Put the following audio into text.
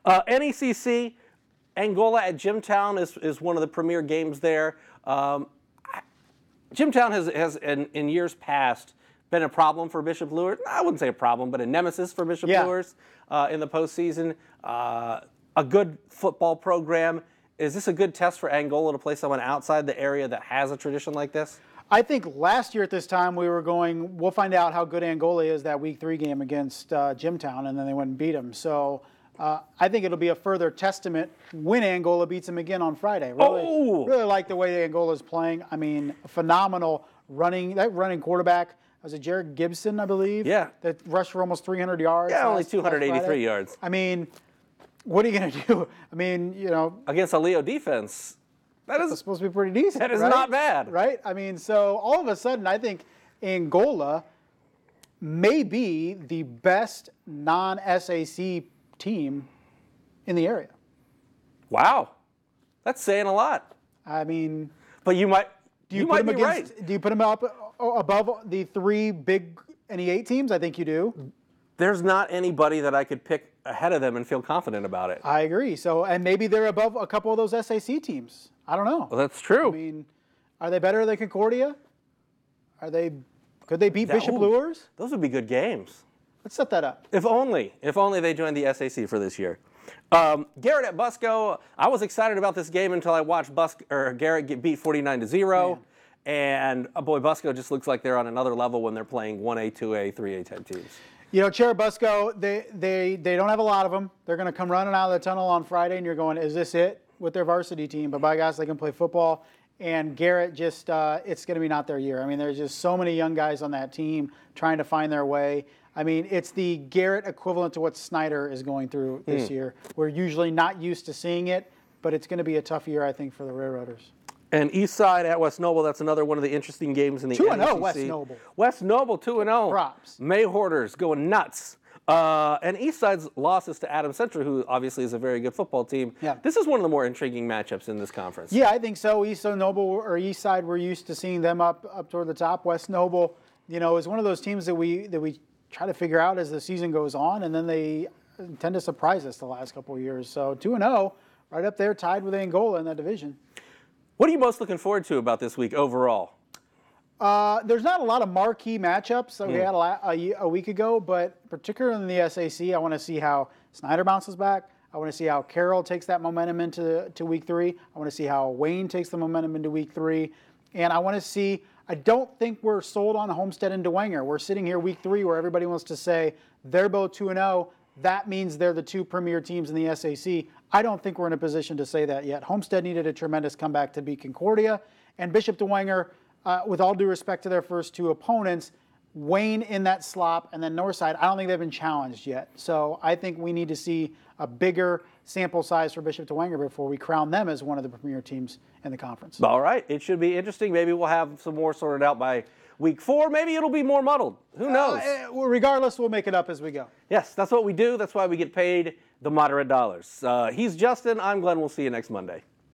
NECC, Angola at Jimtown is one of the premier games there. Jimtown has in years past been a problem for Bishop Luers. I wouldn't say a problem, but a nemesis for Bishop Luers in the postseason. A good football program. Is this a good test for Angola to play someone outside the area that has a tradition like this? I think last year at this time we were going, we'll find out how good Angola is that Week 3 game against Jimtown, and then they went and beat them. So I think it'll be a further testament when Angola beats them again on Friday. Really like the way Angola's playing. I mean, phenomenal running. That running quarterback was it Jared Gibson, I believe? Yeah. That rushed for almost 300 yards. Yeah, only 283 yards. I mean, what are you going to do? I mean, you know. Against a Leo defense. That's supposed to be pretty decent. That is right? not bad. Right? I mean, so all of a sudden, I think Angola may be the best non-SAC team in the area. Wow. That's saying a lot. I mean. But you might be right. Do you put them up above the 3 big NE8 teams? I think you do. There's not anybody that I could pick ahead of them and feel confident about it. I agree. So, and maybe they're above a couple of those SAC teams. I don't know. Well, that's true. I mean, are they better than Concordia? Could they beat Bishop Luers? Those would be good games. Let's set that up. If only they joined the SAC for this year. Garrett at Busco. I was excited about this game until I watched Garrett get beat 49-0. And boy, Busco just looks like they're on another level when they're playing 1A, 2A, 3A type teams. You know, Chair Busco, they don't have a lot of them. They're going to come running out of the tunnel on Friday, and you're going, is this it with their varsity team? But by gosh, they can play football. And Garrett just, it's going to be not their year. I mean, there's just so many young guys on that team trying to find their way. I mean, it's the Garrett equivalent to what Snyder is going through this year. We're usually not used to seeing it, but it's going to be a tough year, I think, for the Railroaders. And Eastside at West Noble, that's another one of the interesting games in the 2-0 West Noble. West Noble, 2-0. Props. May Hoarders going nuts. And Eastside's losses to Adams Central, who obviously is a very good football team. Yeah. This is one of the more intriguing matchups in this conference. Yeah, I think so. East Noble or Eastside, we're used to seeing them up toward the top. West Noble, you know, is one of those teams that we try to figure out as the season goes on, and then they tend to surprise us the last couple of years. So 2-0, right up there, tied with Angola in that division. What are you most looking forward to about this week overall? There's not a lot of marquee matchups that we had a week ago, but particularly in the SAC, I want to see how Snyder bounces back. I want to see how Carroll takes that momentum into week 3. I want to see how Wayne takes the momentum into week 3. And I want to see, I don't think we're sold on Homestead and Dwenger. We're sitting here week 3 where everybody wants to say they're both 2-0. That means they're the 2 premier teams in the SAC. I don't think we're in a position to say that yet. Homestead needed a tremendous comeback to beat Concordia. And Bishop Dwenger, with all due respect to their first 2 opponents, Wayne in that slop, and then Northside, I don't think they've been challenged yet. So I think we need to see a bigger sample size for Bishop Dwenger before we crown them as one of the premier teams in the conference. All right. It should be interesting. Maybe we'll have some more sorted out by week 4. Maybe it'll be more muddled. Who knows? Regardless, we'll make it up as we go. Yes, that's what we do. That's why we get paid the moderate dollars. He's Justin. I'm Glenn. We'll see you next Monday.